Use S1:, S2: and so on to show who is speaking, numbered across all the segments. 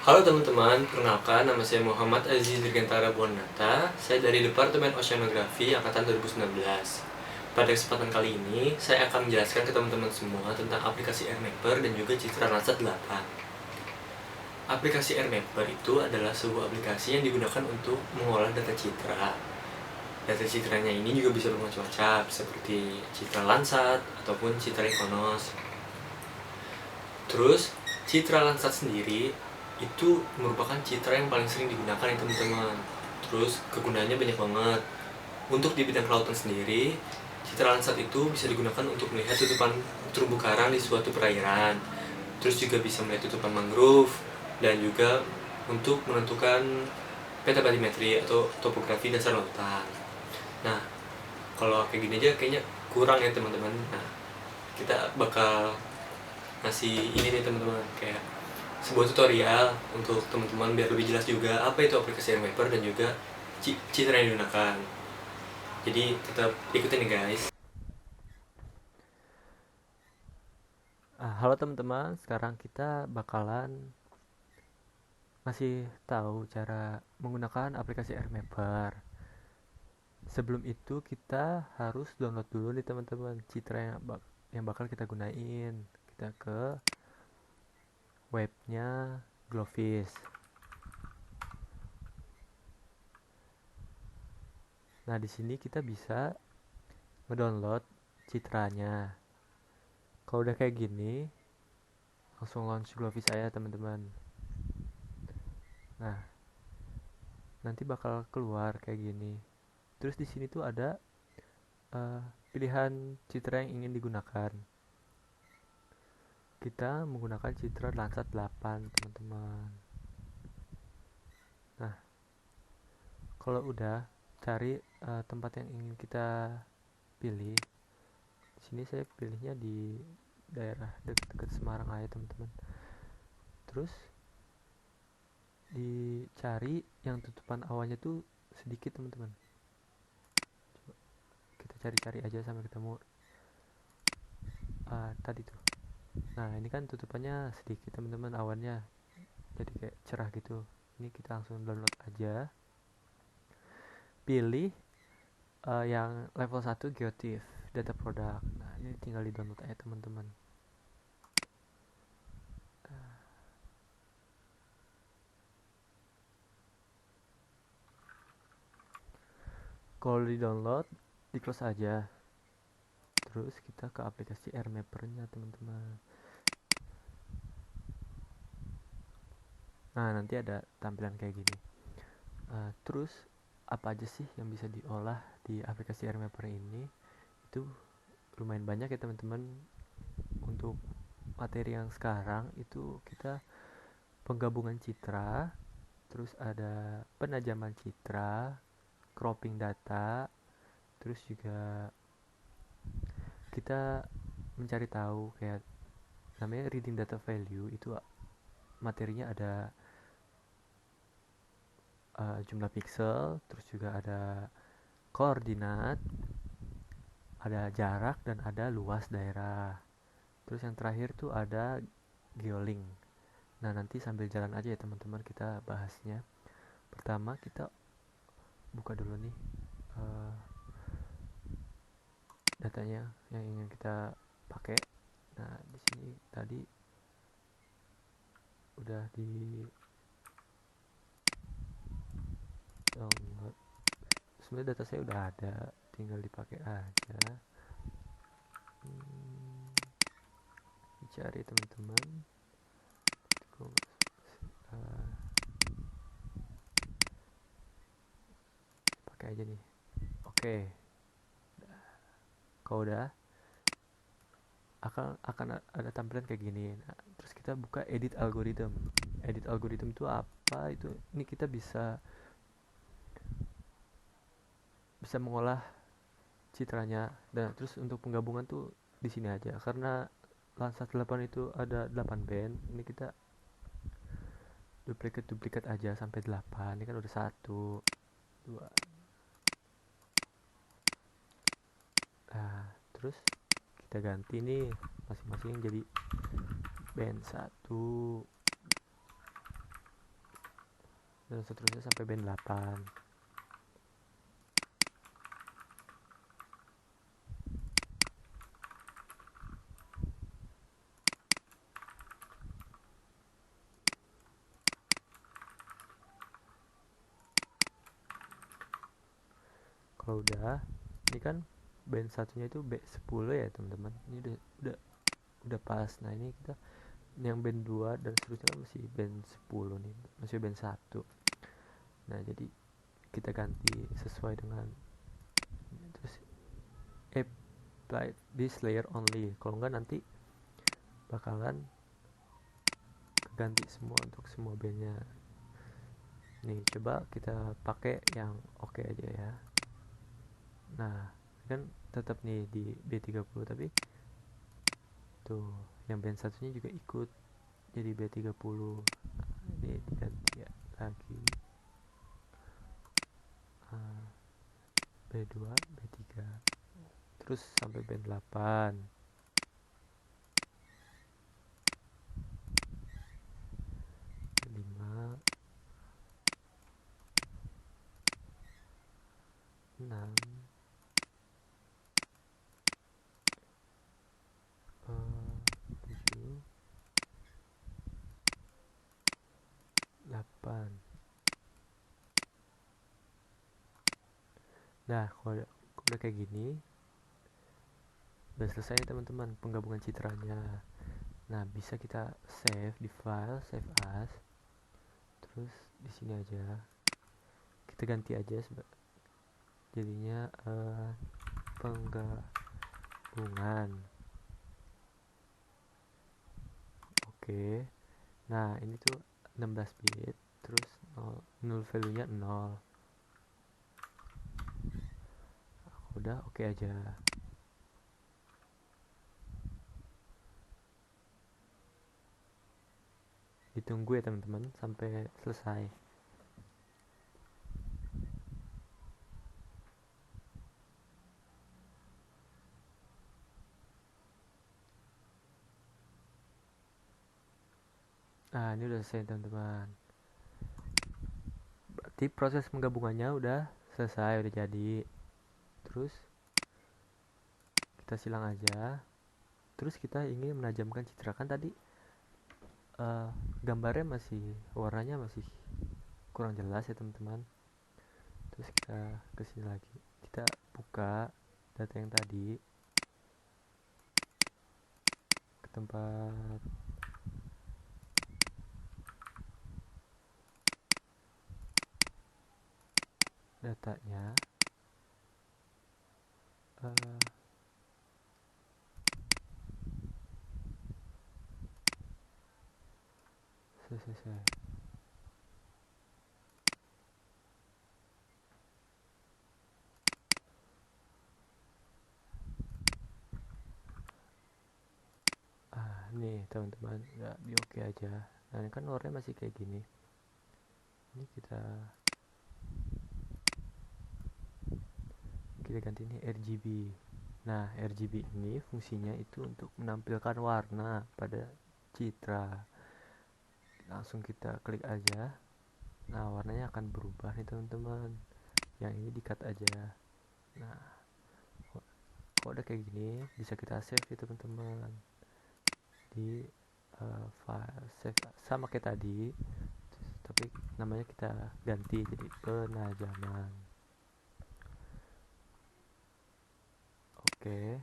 S1: Halo teman-teman, perkenalkan nama saya Muhammad Aziz Dirgantara Bonata. Saya dari Departemen Oceanografi Angkatan 2019. Pada kesempatan kali ini, saya akan menjelaskan ke teman-teman semua tentang aplikasi AirMapper dan juga Citra Landsat 8. Aplikasi AirMapper itu adalah sebuah aplikasi yang digunakan untuk mengolah data citra. Data citranya ini juga bisa bermacam-macam, seperti citra Landsat ataupun citra Iconos. Terus, citra Landsat sendiri itu merupakan citra yang paling sering digunakan ya teman-teman. Terus kegunaannya banyak banget. Untuk di bidang kelautan sendiri, citra Landsat itu bisa digunakan untuk melihat tutupan terumbu karang di suatu perairan. Terus juga bisa melihat tutupan mangrove dan juga untuk menentukan peta batimetri atau topografi dasar lautan. Nah, kalau kayak gini aja kayaknya kurang ya teman-teman. Nah, kita bakal ngasih ini nih teman-teman, kayak sebuah tutorial untuk teman-teman biar lebih jelas juga apa itu aplikasi AirMapper dan juga citra yang digunakan. Jadi tetap ikutin ya guys. Halo teman-teman, sekarang kita bakalan ngasih tahu cara menggunakan aplikasi AirMapper. Sebelum itu kita harus download dulu nih teman-teman citra yang bakal kita gunain. Kita ke webnya Glowfish. Nah, di sini kita bisa ngedownload citranya. Kalau udah kayak gini, langsung launch Glowfish saya teman-teman. Nah, nanti bakal keluar kayak gini. Terus di sini tuh ada pilihan citra yang ingin digunakan. Kita menggunakan citra Landsat 8 teman-teman. Nah, kalau udah cari tempat yang ingin kita pilih. Di sini saya pilihnya di daerah dekat Semarang aja teman-teman. Terus dicari yang tutupan awannya tuh sedikit teman-teman. Kita cari-cari aja sampai ketemu tadi tuh. Nah, ini kan tutupannya sedikit teman-teman, awannya jadi kayak cerah gitu. Ini kita langsung download aja. Pilih yang level 1 Geotiff data product. Nah, ini tinggal di download aja teman-teman. Kalau di download, di close aja. Terus kita ke aplikasi AirMapper-nya teman-teman. Nah, nanti ada tampilan kayak gini. Terus apa aja sih yang bisa diolah di aplikasi AirMapper ini? Itu lumayan banyak ya teman-teman. Untuk materi yang sekarang itu kita penggabungan citra, terus ada penajaman citra, cropping data, terus juga kita mencari tahu kayak namanya reading data value. Itu materinya ada jumlah pixel, terus juga ada koordinat, ada jarak, dan ada luas daerah. Terus yang terakhir tuh ada geolink. Nah, nanti sambil jalan aja ya teman-teman kita bahasnya. Pertama kita buka dulu nih datanya yang ingin kita pakai. Nah, di sini tadi udah di download. Sebenarnya data saya udah ada, tinggal dipakai aja. Dicari teman-teman. Pakai aja nih. Oke. Kalau udah akan ada tampilan kayak gini. Nah, terus kita buka edit algorithm. Edit algorithm itu apa? Itu ini kita bisa mengolah citranya. Dan terus untuk penggabungan tuh di sini aja, karena Landsat 8 itu ada 8 band. Ini kita duplikat aja sampai 8. Ini kan udah 1 2. Nah, terus kita ganti nih masing-masing jadi band 1
S2: dan seterusnya sampai band 8. Kalau udah, ini kan band satunya itu B10 ya teman-teman, ini udah pas. Nah ini kita yang band 2 dan seterusnya kan masih band 10 nih, masih band 1. Nah jadi kita ganti sesuai dengan, terus apply this layer only, kalau enggak nanti bakalan keganti semua untuk semua bandnya. Nih coba kita pakai yang oke aja ya. Nah kan tetap nih di B30, tapi tuh yang band satunya juga ikut jadi B30. Ini diganti ya lagi, B2 B3 terus sampai band 8, 5, 6, 7, 8. Nah kalau udah kayak gini udah selesai teman-teman penggabungan citranya. Nah bisa kita save di file, save as, terus di sini aja kita ganti aja jadinya penggabungan. Oke. Nah ini tuh 16 bit, terus null value nya 0. Udah oke aja. Ditunggu ya teman-teman sampai selesai. Nah ini udah selesai teman-teman, berarti proses penggabungannya udah selesai, udah jadi. Terus kita silang aja, terus kita ingin menajamkan citra, kan tadi gambarnya warnanya masih kurang jelas ya teman-teman. Terus kita kesini lagi, kita buka data yang tadi ke tempat datanya. Selesai. Nih teman-teman udah di oke aja. Nah ini kan warnanya masih kayak gini, ini kita ganti ini RGB. Nah RGB ini fungsinya itu untuk menampilkan warna pada citra. Langsung kita klik aja, nah warnanya akan berubah nih teman-teman. Yang ini di cut aja. Nah kalau udah kayak gini bisa kita save ya teman-teman di file save sama kayak tadi, tapi namanya kita ganti jadi penajaman. Oke,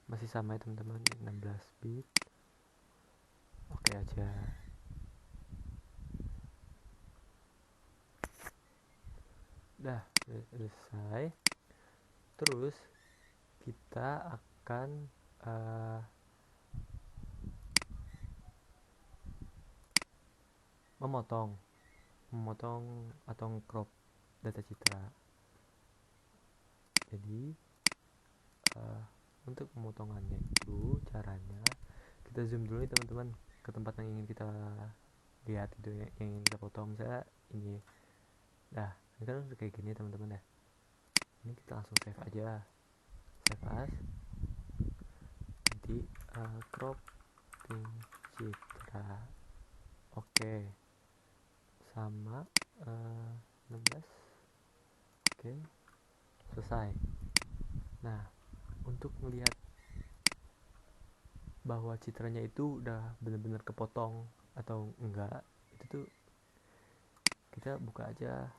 S2: masih sama ya teman-teman, 16 bit. Oke aja. Udah selesai. Terus kita akan memotong atau crop data citra. Jadi untuk pemotongannya itu caranya kita zoom dulu nih teman-teman ke tempat yang ingin kita lihat, itu yang ingin kita potong. Misalnya ini, nah ini kan udah kayak gini teman-teman ya. Ini kita langsung save aja, save as, nanti cropping citra. Oke, sama 16. Oke, selesai. Nah, untuk melihat bahwa citranya itu udah benar-benar kepotong atau enggak, itu tuh kita buka aja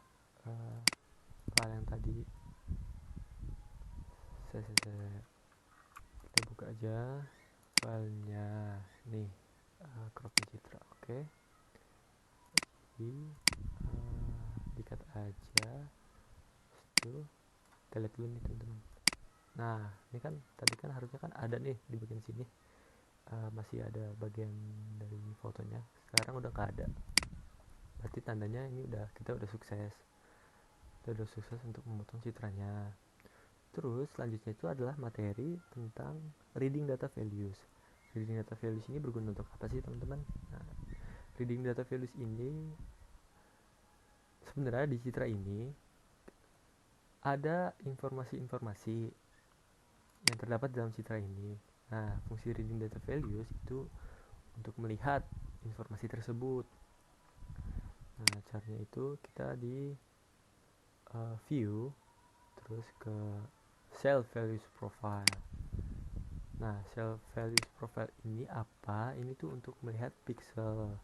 S2: file yang tadi. Kita buka aja filenya nih, cropnya citra. Oke, dikat aja itu. Kita lihat dulu nih teman-teman. Nah, ini kan tadi kan harusnya kan ada nih di bagian sini, masih ada bagian dari fotonya. Sekarang udah nggak ada, berarti tandanya ini kita udah sukses. Kita udah sukses untuk memotong citranya. Terus selanjutnya itu adalah materi tentang reading data values. Reading data values ini berguna untuk apa sih teman-teman? Nah, reading data values ini sebenarnya di citra ini ada informasi-informasi yang terdapat dalam citra ini. Nah, fungsi reading data values itu untuk melihat informasi tersebut. Nah, caranya itu kita di view, terus ke cell values profile. Nah, cell values profile ini apa? Ini tuh untuk melihat pixel.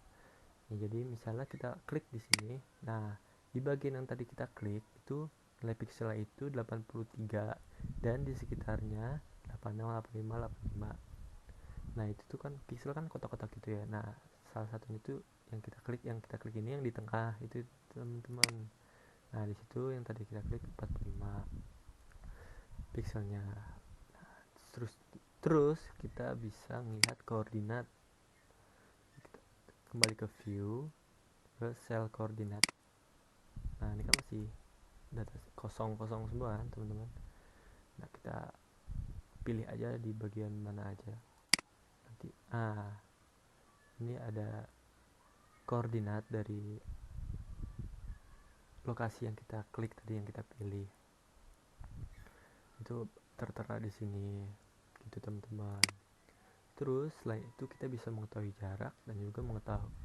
S2: Ya, jadi misalnya kita klik di sini. Nah, di bagian yang tadi kita klik itu nilai pixelnya itu 83 dan di sekitarnya 86, 85, 85. Nah, itu tuh kan pixel kan kotak-kotak gitu ya. Nah, salah satunya itu yang kita klik ini yang di tengah itu teman-teman. Nah, di situ yang tadi kita klik 45 pixelnya. Terus kita bisa melihat koordinat. Kita kembali ke view, ke cell koordinat. Nah, ini kan masih data kosong-kosong semua kan teman-teman. Nah, kita pilih aja di bagian mana aja nanti. Ini ada koordinat dari lokasi yang kita klik tadi, yang kita pilih itu tertera di sini gitu teman-teman. Terus selain itu kita bisa mengetahui jarak dan juga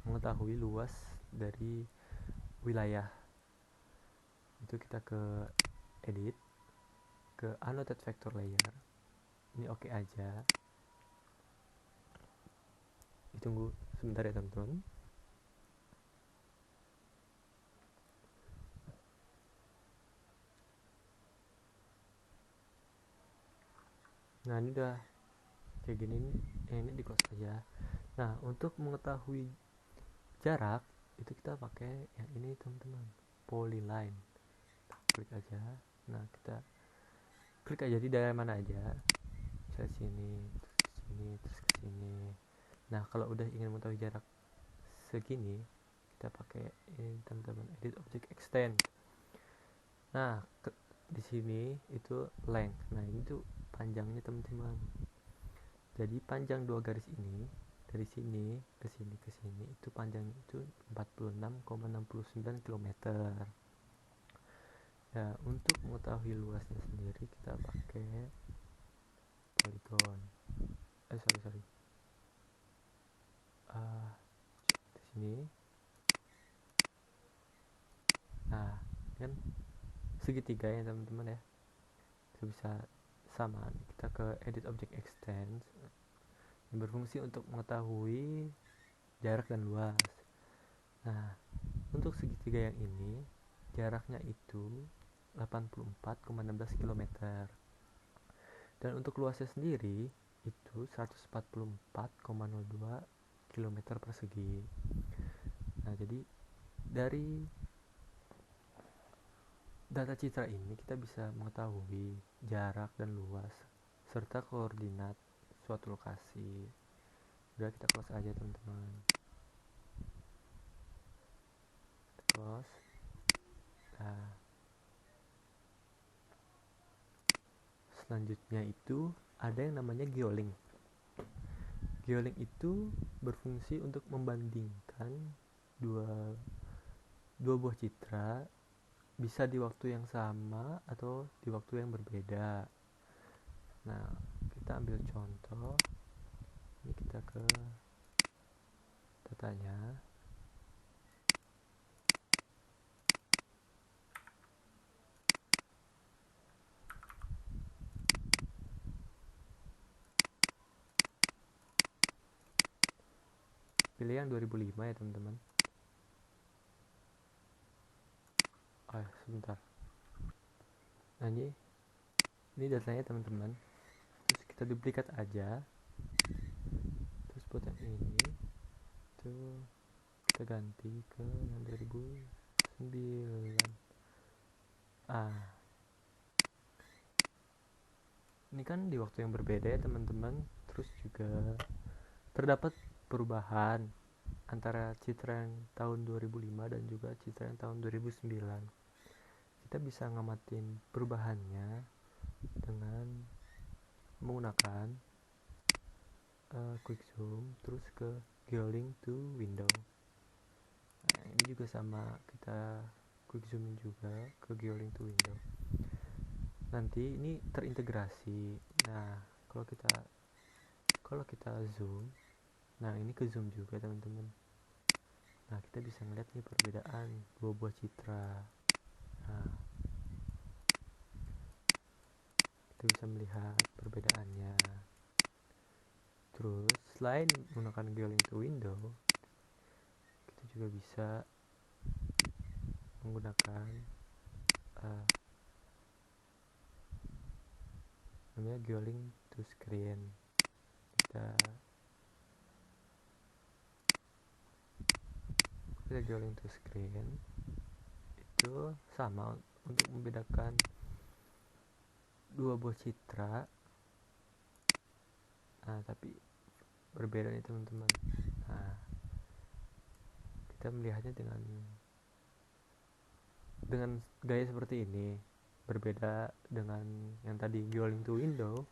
S2: mengetahui luas dari wilayah. Itu kita ke edit, ke annotate vector layer. Ini oke aja. Ditunggu sebentar ya teman-teman. Nah, ini udah kayak gini nih, ini di close aja. Nah, untuk mengetahui jarak itu kita pakai yang ini teman-teman, polyline. Kita klik aja. Nah, kita klik aja di daerah mana aja, misalnya sini, terus ke sini, terus ke sini. Nah, kalau udah ingin mengetahui jarak segini, kita pakai ini teman-teman, edit object extend. Nah, di sini itu length. Nah, ini tuh panjangnya teman-teman. Jadi panjang dua garis ini dari sini ke sini ke sini itu panjangnya itu 46,69 km. Ya, untuk mengetahui luasnya sendiri kita pakai polygon. Sorry. Di sini. Nah, kan segitiga ya teman-teman ya. Itu bisa sama. Kita ke edit object extend yang berfungsi untuk mengetahui jarak dan luas. Nah, untuk segitiga yang ini jaraknya itu 84,16 km. Dan untuk luasnya sendiri itu 144,02 km persegi. Nah, jadi dari data citra ini kita bisa mengetahui jarak dan luas serta koordinat suatu lokasi. Udah, kita close aja teman-teman. Close. Nah, selanjutnya itu ada yang namanya geolink. Geolink itu berfungsi untuk membandingkan dua buah citra, bisa di waktu yang sama atau di waktu yang berbeda. Nah, kita ambil contoh. Ini kita ke datanya. pilih yang 2005 ya teman-teman. Sebentar. Nah ini datanya teman-teman, terus kita duplikat aja, terus buat yang ini tuh kita ganti ke yang 2009. Ini kan di waktu yang berbeda ya teman-teman, terus juga terdapat perubahan antara citra yang tahun 2005 dan juga citra yang tahun 2009. Kita bisa ngamatin perubahannya dengan menggunakan quick zoom terus ke geolink to window. Nah, ini juga sama, kita quick zoom juga ke geolink to window. Nanti ini terintegrasi. Nah, kalau kita zoom, nah ini ke zoom juga teman-teman. Nah, kita bisa ngeliat nih perbedaan dua buah citra. Nah, kita bisa melihat perbedaannya. Terus selain menggunakan geolink to window, kita juga bisa menggunakan namanya geolink to screen. Kita geolink to screen itu sama untuk membedakan dua buah citra. Nah, tapi berbeda nih teman-teman. Nah, kita melihatnya dengan gaya seperti ini, berbeda dengan yang tadi geolink to window.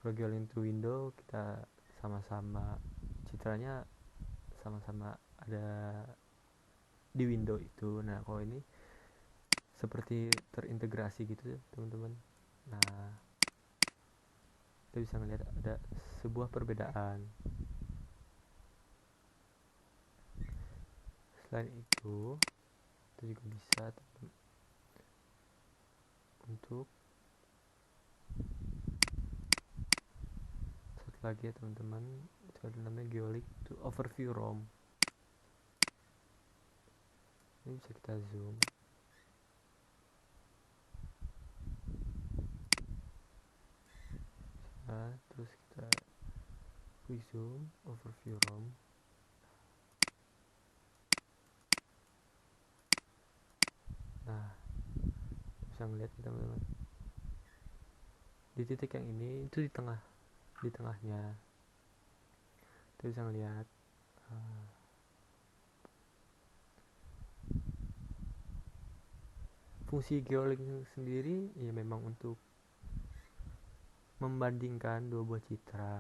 S2: Kalau geolink to window kita sama-sama citranya sama-sama ada di window itu. Nah, kalau ini seperti terintegrasi gitu teman-teman. Nah, kita bisa melihat ada sebuah perbedaan. Selain itu, kita juga bisa untuk satu lagi ya teman-teman, itu ada namanya geolink to overview ROM. Ini bisa kita zoom. Terus kita quick zoom overview ROM. Nah, bisa ngeliat teman-teman, di titik yang ini itu di tengahnya kita bisa ngeliat fungsi geolink sendiri ya memang untuk membandingkan dua buah citra.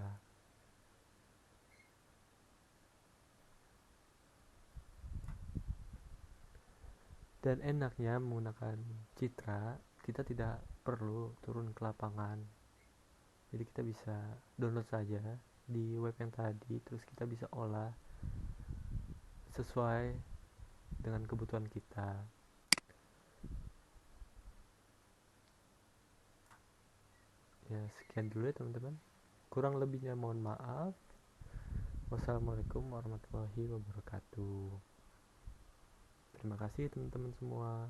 S2: Dan enaknya menggunakan citra, kita tidak perlu turun ke lapangan. Jadi kita bisa download saja di web yang tadi, terus kita bisa olah sesuai dengan kebutuhan kita. Ya, sekian dulu ya teman-teman. Kurang lebihnya mohon maaf. Wassalamualaikum warahmatullahi wabarakatuh. Terima kasih teman-teman semua.